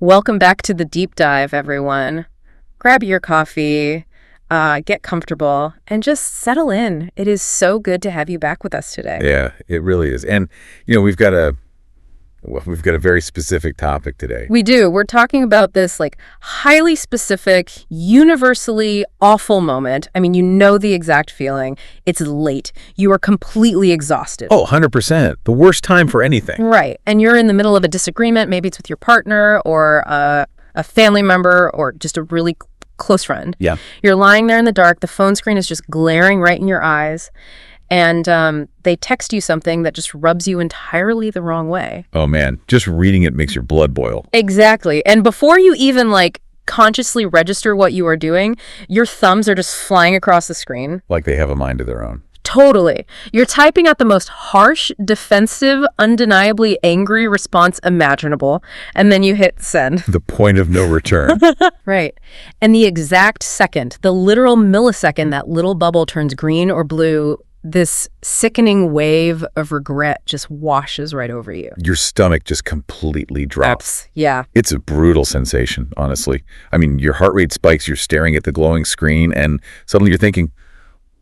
Welcome back to the deep dive, everyone. Grab your coffee, get comfortable, and just settle in. It is so good to have you back with us today. Yeah, it really is. And, we've got a very specific topic today. We do. We're talking about this highly specific, universally awful moment. I mean, you know the exact feeling. It's late. You are completely exhausted. Oh, 100%. The worst time for anything. Right. And you're in the middle of a disagreement. Maybe it's with your partner or a family member or just a really close friend. Yeah. You're lying there in the dark. The phone screen is just glaring right in your eyes. And they text you something that just rubs you entirely the wrong way. Oh, man. Just reading it makes your blood boil. Exactly. And before you even consciously register what you are doing, your thumbs are just flying across the screen. Like they have a mind of their own. Totally. You're typing out the most harsh, defensive, undeniably angry response imaginable, and then you hit send. The point of no return. Right. And the exact second, the literal millisecond that little bubble turns green or blue, this sickening wave of regret just washes right over you. Your stomach just completely drops. Yeah. It's a brutal sensation, honestly. I mean, your heart rate spikes, you're staring at the glowing screen, and suddenly you're thinking,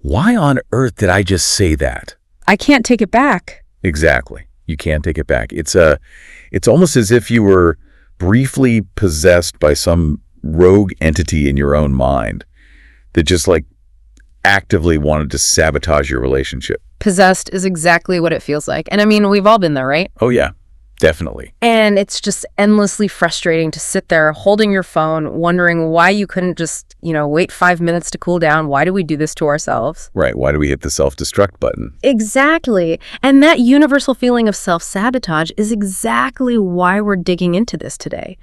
why on earth did I just say that? I can't take it back. Exactly. You can't take it back. It's almost as if you were briefly possessed by some rogue entity in your own mind that just actively wanted to sabotage your relationship. Possessed is exactly what it feels like. And I mean, we've all been there, right? Oh, yeah. Definitely. And it's just endlessly frustrating to sit there holding your phone, wondering why you couldn't just, wait 5 minutes to cool down. Why do we do this to ourselves? Right. Why do we hit the self-destruct button? Exactly. And that universal feeling of self-sabotage is exactly why we're digging into this today.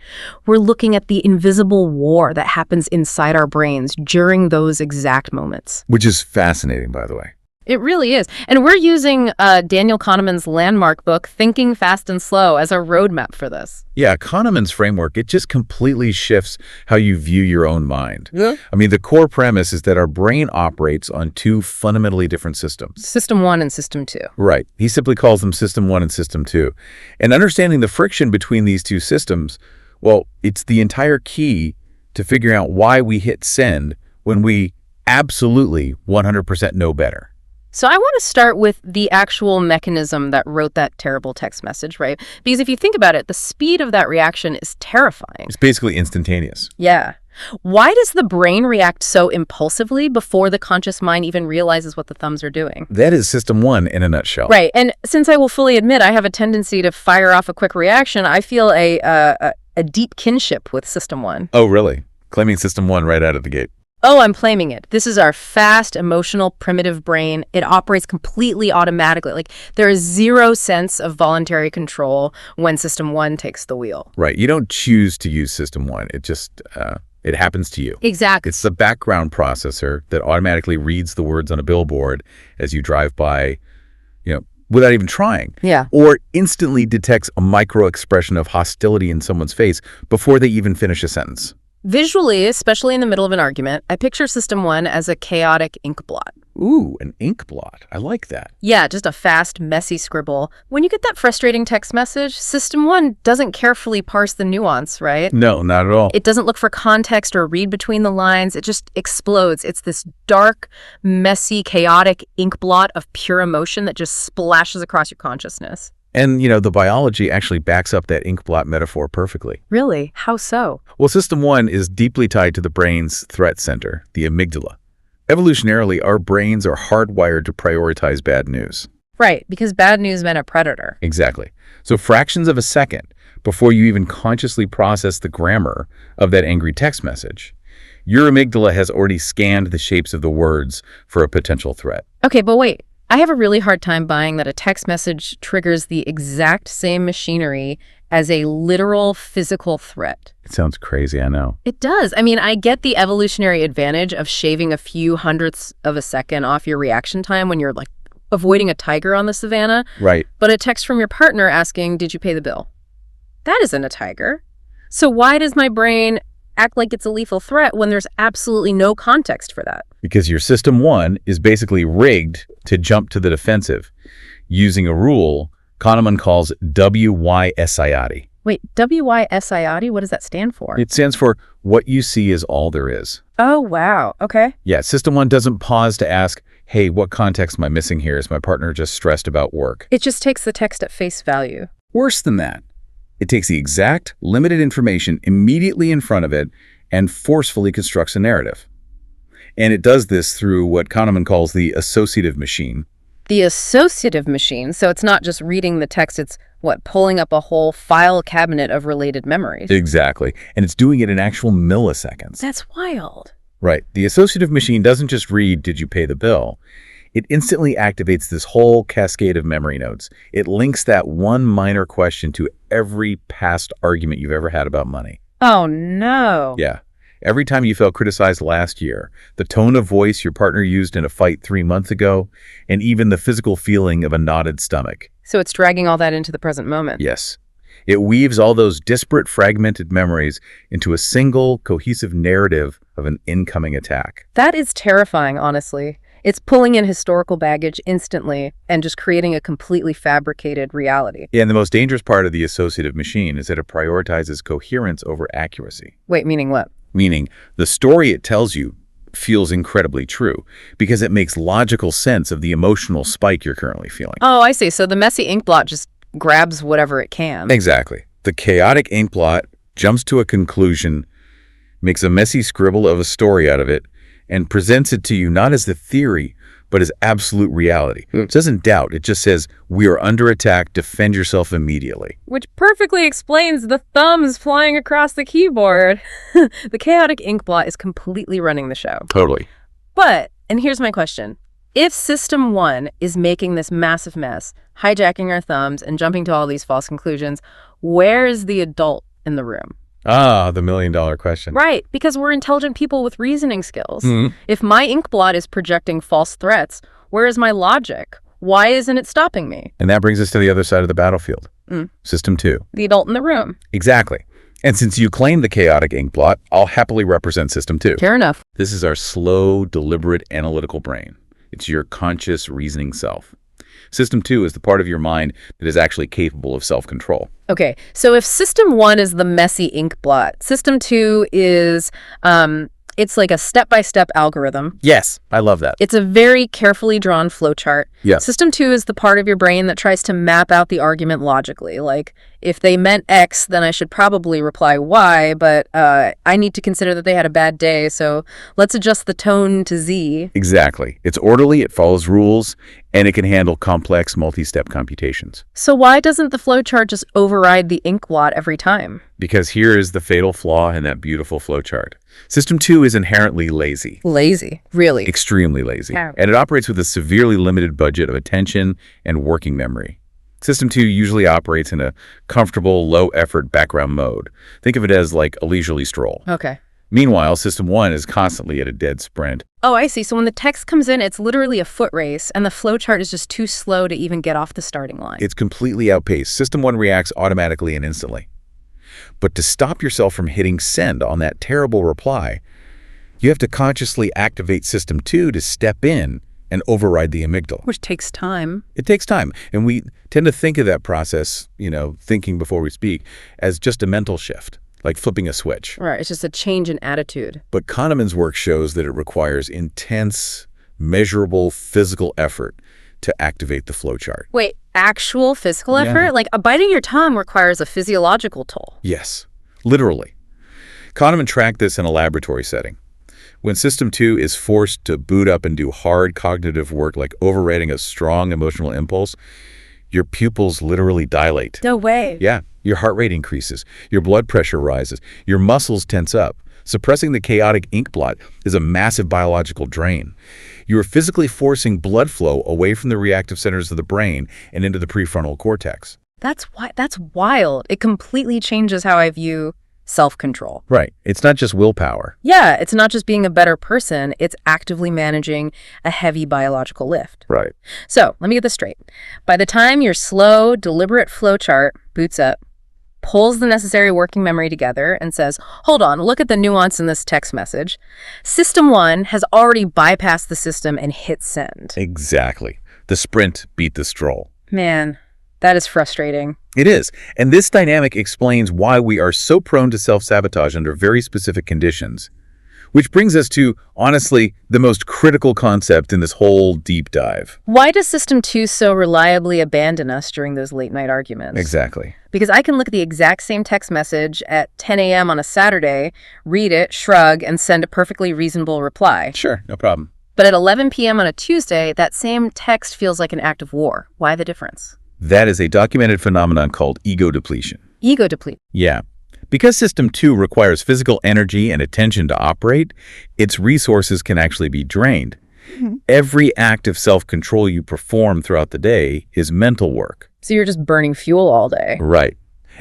We're looking at the invisible war that happens inside our brains during those exact moments. Which is fascinating, by the way. It really is. And we're using Daniel Kahneman's landmark book, Thinking Fast and Slow, as a roadmap for this. Yeah, Kahneman's framework, it just completely shifts how you view your own mind. Yeah. I mean, the core premise is that our brain operates on two fundamentally different systems. System 1 and System 2. Right. He simply calls them System 1 and System 2. And understanding the friction between these two systems, well, it's the entire key to figuring out why we hit send when we absolutely 100% know better. So I want to start with the actual mechanism that wrote that terrible text message, right? Because if you think about it, the speed of that reaction is terrifying. It's basically instantaneous. Yeah. Why does the brain react so impulsively before the conscious mind even realizes what the thumbs are doing? That is System 1 in a nutshell. Right. And since I will fully admit I have a tendency to fire off a quick reaction, I feel a deep kinship with System 1. Oh, really? Claiming System 1 right out of the gate. Oh, I'm claiming it. This is our fast, emotional, primitive brain. It operates completely automatically. There is zero sense of voluntary control when System 1 takes the wheel. Right. You don't choose to use System 1. It just, it happens to you. Exactly. It's the background processor that automatically reads the words on a billboard as you drive by, without even trying. Yeah. Or instantly detects a micro expression of hostility in someone's face before they even finish a sentence. Visually, especially in the middle of an argument, I picture System 1 as a chaotic ink blot. Ooh, an ink blot. I like that. Yeah, just a fast, messy scribble. When you get that frustrating text message, System 1 doesn't carefully parse the nuance, right? No, not at all. It doesn't look for context or read between the lines. It just explodes. It's this dark, messy, chaotic ink blot of pure emotion that just splashes across your consciousness. And, the biology actually backs up that ink blot metaphor perfectly. Really? How so? Well, System 1 is deeply tied to the brain's threat center, the amygdala. Evolutionarily, our brains are hardwired to prioritize bad news. Right, because bad news meant a predator. Exactly. So fractions of a second before you even consciously process the grammar of that angry text message, your amygdala has already scanned the shapes of the words for a potential threat. Okay, but wait. I have a really hard time buying that a text message triggers the exact same machinery as a literal physical threat. It sounds crazy, I know. It does. I mean, I get the evolutionary advantage of shaving a few hundredths of a second off your reaction time when you're avoiding a tiger on the savannah. Right. But a text from your partner asking, "Did you pay the bill?" That isn't a tiger. So why does my brain act like it's a lethal threat when there's absolutely no context for that? Because your System 1 is basically rigged to jump to the defensive using a rule Kahneman calls WYSIATI. Wait, WYSIOD, what does that stand for? It stands for what you see is all there is. Oh, wow. Okay. Yeah, System 1 doesn't pause to ask, hey, what context am I missing here? Is my partner just stressed about work? It just takes the text at face value. Worse than that, it takes the exact, limited information immediately in front of it and forcefully constructs a narrative. And it does this through what Kahneman calls the associative machine. The associative machine, so it's not just reading the text, it's pulling up a whole file cabinet of related memories. Exactly. And it's doing it in actual milliseconds. That's wild. Right. The associative machine doesn't just read, did you pay the bill? It instantly activates this whole cascade of memory nodes. It links that one minor question to every past argument you've ever had about money. Oh, no. Yeah. Every time you felt criticized last year, the tone of voice your partner used in a fight 3 months ago, and even the physical feeling of a knotted stomach. So it's dragging all that into the present moment. Yes. It weaves all those disparate, fragmented memories into a single, cohesive narrative of an incoming attack. That is terrifying, honestly. It's pulling in historical baggage instantly and just creating a completely fabricated reality. Yeah, and the most dangerous part of the associative machine is that it prioritizes coherence over accuracy. Wait, meaning what? Meaning, the story it tells you feels incredibly true because it makes logical sense of the emotional spike you're currently feeling. Oh, I see. So the messy inkblot just grabs whatever it can. Exactly. The chaotic inkblot jumps to a conclusion, makes a messy scribble of a story out of it, and presents it to you not as the theory, but as absolute reality. It doesn't doubt. It just says, we are under attack, defend yourself immediately. Which perfectly explains the thumbs flying across the keyboard. The chaotic inkblot is completely running the show. Totally. But, and here's my question, if System 1 is making this massive mess, hijacking our thumbs and jumping to all these false conclusions, where is the adult in the room? Ah, the million-dollar question. Right, because we're intelligent people with reasoning skills. Mm-hmm. If my inkblot is projecting false threats, where is my logic? Why isn't it stopping me? And that brings us to the other side of the battlefield. System 2. The adult in the room. Exactly. And since you claim the chaotic inkblot, I'll happily represent System 2. Fair enough. This is our slow, deliberate, analytical brain. It's your conscious, reasoning self. System 2 is the part of your mind that is actually capable of self-control. Okay, so if System 1 is the messy inkblot, System 2 is, it's like a step-by-step algorithm. Yes, I love that. It's a very carefully drawn flowchart. Yeah. System 2 is the part of your brain that tries to map out the argument logically. Like, if they meant X, then I should probably reply Y, but I need to consider that they had a bad day, so let's adjust the tone to Z. Exactly. It's orderly, it follows rules, and it can handle complex multi-step computations. So why doesn't the flowchart just override the inkblot every time? Because here is the fatal flaw in that beautiful flowchart. System 2 is inherently lazy. Lazy, really. Extremely lazy. Yeah. And it operates with a severely limited budget of attention and working memory. System 2 usually operates in a comfortable, low-effort background mode. Think of it as like a leisurely stroll. Okay. Meanwhile, System 1 is constantly at a dead sprint. Oh, I see. So when the text comes in, it's literally a foot race, and the flowchart is just too slow to even get off the starting line. It's completely outpaced. System 1 reacts automatically and instantly. But to stop yourself from hitting send on that terrible reply, you have to consciously activate System 2 to step in and override the amygdala. Which takes time. It takes time. And we tend to think of that process, thinking before we speak, as just a mental shift, like flipping a switch. Right. It's just a change in attitude. But Kahneman's work shows that it requires intense, measurable physical effort to activate the flowchart. Wait, actual physical effort? Yeah. Like biting your tongue requires a physiological toll. Yes, literally. Kahneman tracked this in a laboratory setting. When System 2 is forced to boot up and do hard cognitive work like overriding a strong emotional impulse, your pupils literally dilate. No way. Yeah, your heart rate increases, your blood pressure rises, your muscles tense up. Suppressing the chaotic inkblot is a massive biological drain. You are physically forcing blood flow away from the reactive centers of the brain and into the prefrontal cortex. That's wild. It completely changes how I view self-control. Right. It's not just willpower. Yeah, it's not just being a better person, it's actively managing a heavy biological lift. Right. So, let me get this straight. By the time your slow, deliberate flowchart boots up, pulls the necessary working memory together, and says, hold on, look at the nuance in this text message, System 1 has already bypassed the system and hit send. Exactly. The sprint beat the stroll. Man, that is frustrating. It is. And this dynamic explains why we are so prone to self-sabotage under very specific conditions. Which brings us to, honestly, the most critical concept in this whole deep dive. Why does System 2 so reliably abandon us during those late-night arguments? Exactly. Because I can look at the exact same text message at 10 a.m. on a Saturday, read it, shrug, and send a perfectly reasonable reply. Sure, no problem. But at 11 p.m. on a Tuesday, that same text feels like an act of war. Why the difference? That is a documented phenomenon called ego depletion. Ego depletion. Yeah. Because System 2 requires physical energy and attention to operate, its resources can actually be drained. Every act of self-control you perform throughout the day is mental work. So you're just burning fuel all day. Right.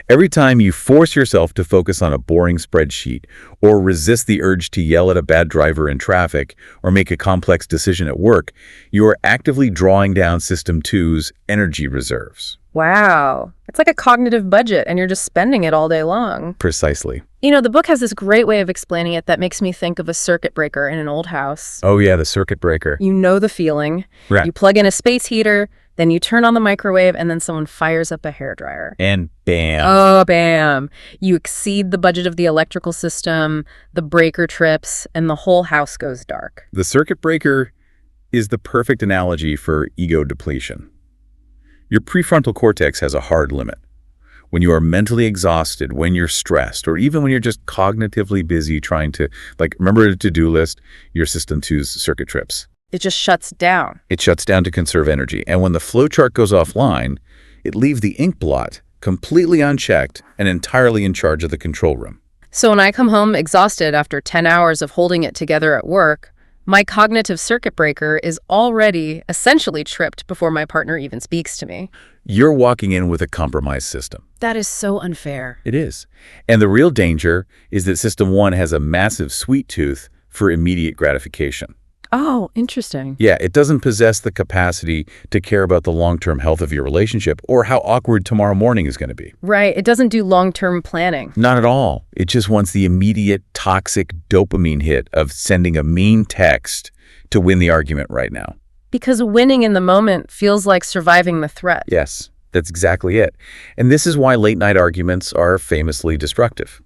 Every time you force yourself to focus on a boring spreadsheet, or resist the urge to yell at a bad driver in traffic, or make a complex decision at work, you are actively drawing down System 2's energy reserves. Wow. It's like a cognitive budget, and you're just spending it all day long. Precisely. You know, the book has this great way of explaining it that makes me think of a circuit breaker in an old house. Oh yeah, the circuit breaker. You know the feeling. Right. You plug in a space heater, then you turn on the microwave, and then someone fires up a hairdryer. And bam. Oh, bam. You exceed the budget of the electrical system, the breaker trips, and the whole house goes dark. The circuit breaker is the perfect analogy for ego depletion. Your prefrontal cortex has a hard limit. When you are mentally exhausted, when you're stressed, or even when you're just cognitively busy trying to, remember a to-do list, your System 2's circuit trips. It just shuts down. It shuts down to conserve energy. And when the flowchart goes offline, it leaves the Inkblot completely unchecked and entirely in charge of the control room. So when I come home exhausted after 10 hours of holding it together at work, my cognitive circuit breaker is already essentially tripped before my partner even speaks to me. You're walking in with a compromised system. That is so unfair. It is. And the real danger is that System 1 has a massive sweet tooth for immediate gratification. Oh, interesting. Yeah, it doesn't possess the capacity to care about the long-term health of your relationship or how awkward tomorrow morning is going to be. Right. It doesn't do long-term planning. Not at all. It just wants the immediate toxic dopamine hit of sending a mean text to win the argument right now. Because winning in the moment feels like surviving the threat. Yes, that's exactly it. And this is why late-night arguments are famously destructive.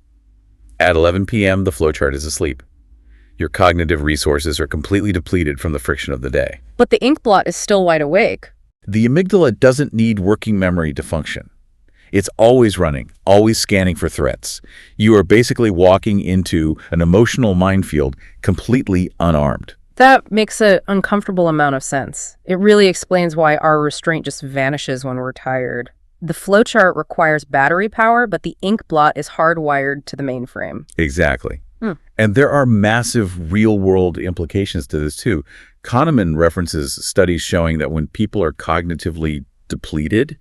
At 11 p.m., the flowchart is asleep. Your cognitive resources are completely depleted from the friction of the day. But the Inkblot is still wide awake. The amygdala doesn't need working memory to function. It's always running, always scanning for threats. You are basically walking into an emotional minefield completely unarmed. That makes an uncomfortable amount of sense. It really explains why our restraint just vanishes when we're tired. The flowchart requires battery power, but the Inkblot is hardwired to the mainframe. Exactly. And there are massive real-world implications to this, too. Kahneman references studies showing that when people are cognitively depleted,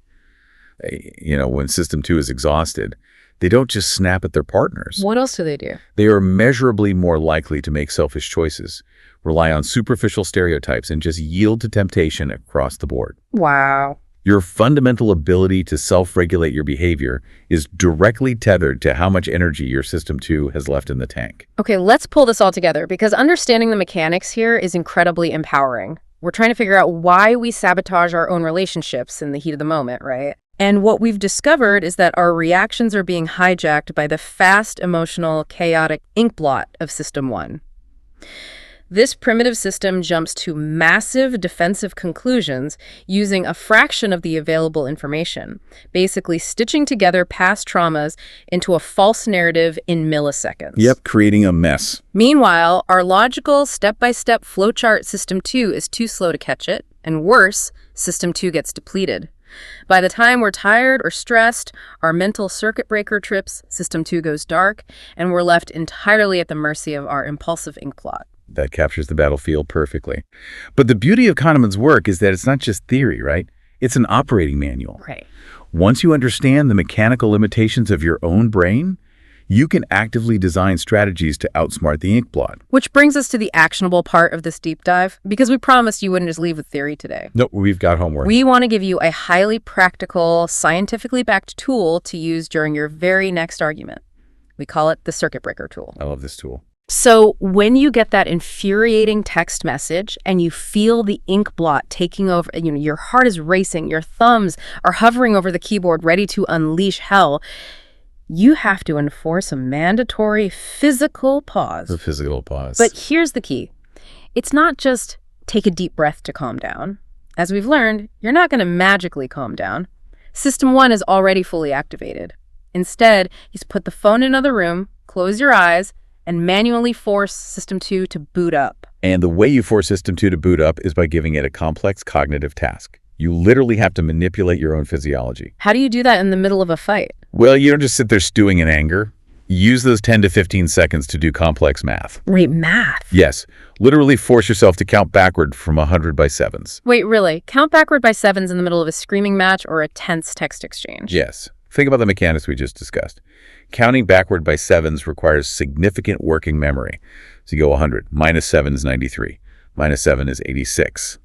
when System 2 is exhausted, they don't just snap at their partners. What else do they do? They are measurably more likely to make selfish choices, rely on superficial stereotypes, and just yield to temptation across the board. Wow. Your fundamental ability to self-regulate your behavior is directly tethered to how much energy your System 2 has left in the tank. Okay, let's pull this all together because understanding the mechanics here is incredibly empowering. We're trying to figure out why we sabotage our own relationships in the heat of the moment, right? And what we've discovered is that our reactions are being hijacked by the fast, emotional, chaotic Inkblot of System 1. This primitive system jumps to massive defensive conclusions using a fraction of the available information, basically stitching together past traumas into a false narrative in milliseconds. Yep, creating a mess. Meanwhile, our logical, step-by-step flowchart System 2 is too slow to catch it, and worse, System 2 gets depleted. By the time we're tired or stressed, our mental circuit breaker trips, System 2 goes dark, and we're left entirely at the mercy of our impulsive Inkblot. That captures the battlefield perfectly. But the beauty of Kahneman's work is that it's not just theory, right? It's an operating manual. Right. Once you understand the mechanical limitations of your own brain, you can actively design strategies to outsmart the Inkblot. Which brings us to the actionable part of this deep dive, because we promised you wouldn't just leave with theory today. Nope, we've got homework. We want to give you a highly practical, scientifically backed tool to use during your very next argument. We call it the circuit breaker tool. I love this tool. So when you get that infuriating text message and you feel the ink blot taking over, your heart is racing, your thumbs are hovering over the keyboard ready to unleash hell, you have to enforce a mandatory physical pause. The physical pause. But here's the key. It's not just take a deep breath to calm down. As we've learned, you're not going to magically calm down. System 1 is already fully activated. Instead, you put the phone in another room, close your eyes, and manually force System 2 to boot up. And the way you force System 2 to boot up is by giving it a complex cognitive task. You literally have to manipulate your own physiology. How do you do that in the middle of a fight? Well, you don't just sit there stewing in anger. Use those 10 to 15 seconds to do complex math. Wait, math? Yes. Literally force yourself to count backward from 100 by 7s. Wait, really? Count backward by 7s in the middle of a screaming match or a tense text exchange? Yes. Think about the mechanics we just discussed. Counting backward by 7s requires significant working memory. So you go 100. Minus 7 is 93. Minus 7 is 86.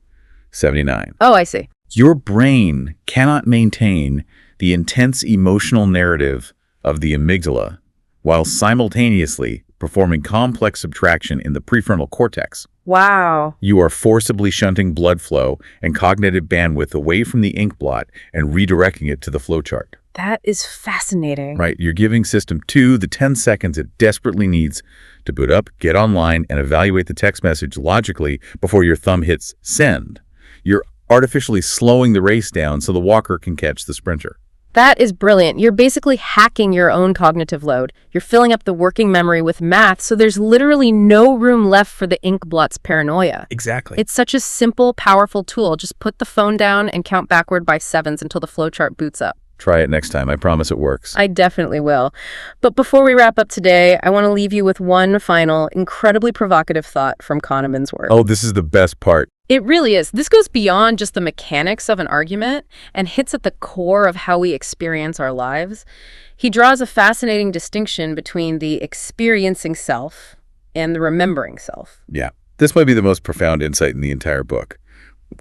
79. Oh, I see. Your brain cannot maintain the intense emotional narrative of the amygdala while simultaneously performing complex subtraction in the prefrontal cortex. Wow. You are forcibly shunting blood flow and cognitive bandwidth away from the ink blot and redirecting it to the flowchart. That is fascinating. Right. You're giving System 2 the 10 seconds it desperately needs to boot up, get online, and evaluate the text message logically before your thumb hits send. You're artificially slowing the race down so the walker can catch the sprinter. That is brilliant. You're basically hacking your own cognitive load. You're filling up the working memory with math, so there's literally no room left for the ink blot's paranoia. Exactly. It's such a simple, powerful tool. Just put the phone down and count backward by 7s until the flowchart boots up. Try it next time. I promise it works. I definitely will. But before we wrap up today, I want to leave you with one final, incredibly provocative thought from Kahneman's work. Oh, this is the best part. It really is. This goes beyond just the mechanics of an argument and hits at the core of how we experience our lives. He draws a fascinating distinction between the experiencing self and the remembering self. Yeah. This might be the most profound insight in the entire book.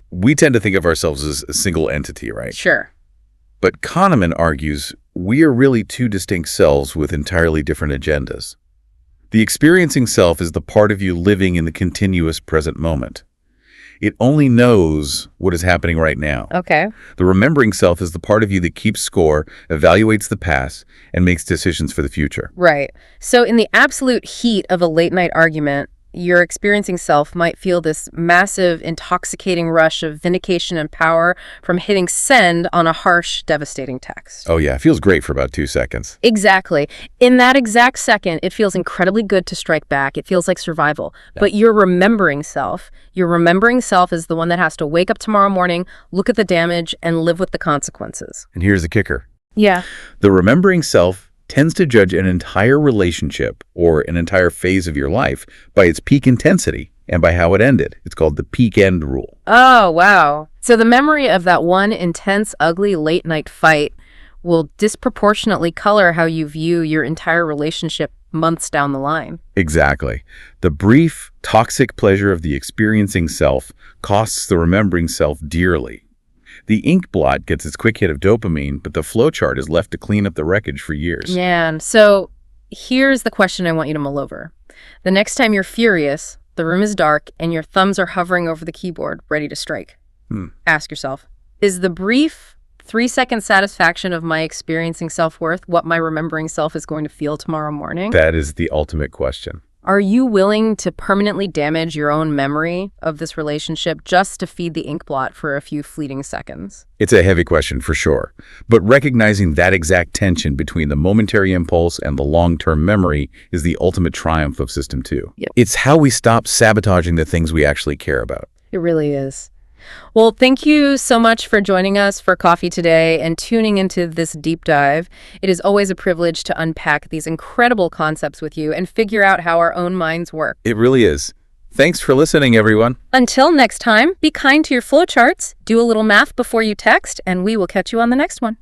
We tend to think of ourselves as a single entity, right? Sure. But Kahneman argues we are really two distinct selves with entirely different agendas. The experiencing self is the part of you living in the continuous present moment. It only knows what is happening right now. Okay. The remembering self is the part of you that keeps score, evaluates the past, and makes decisions for the future. Right. So in the absolute heat of a late-night argument, your experiencing self might feel this massive, intoxicating rush of vindication and power from hitting send on a harsh, devastating text. Oh yeah, it feels great for about 2 seconds. Exactly. In that exact second, it feels incredibly good to strike back. It feels like survival. Yeah. But your remembering self is the one that has to wake up tomorrow morning, look at the damage, and live with the consequences. And here's the kicker. Yeah. The remembering self tends to judge an entire relationship or an entire phase of your life by its peak intensity and by how it ended. It's called the peak end rule. Oh, wow. So the memory of that one intense, ugly late-night fight will disproportionately color how you view your entire relationship months down the line. Exactly. The brief, toxic pleasure of the experiencing self costs the remembering self dearly. The ink blot gets its quick hit of dopamine, but the flowchart is left to clean up the wreckage for years. Man, so here's the question I want you to mull over. The next time you're furious, the room is dark, and your thumbs are hovering over the keyboard, ready to strike. Ask yourself, is the brief 3-second satisfaction of my experiencing self-worth what my remembering self is going to feel tomorrow morning? That is the ultimate question. Are you willing to permanently damage your own memory of this relationship just to feed the ink blot for a few fleeting seconds? It's a heavy question for sure, but recognizing that exact tension between the momentary impulse and the long-term memory is the ultimate triumph of System 2. Yep. It's how we stop sabotaging the things we actually care about. It really is. Well, thank you so much for joining us for coffee today and tuning into this deep dive. It is always a privilege to unpack these incredible concepts with you and figure out how our own minds work. It really is. Thanks for listening, everyone. Until next time, be kind to your flowcharts, do a little math before you text, and we will catch you on the next one.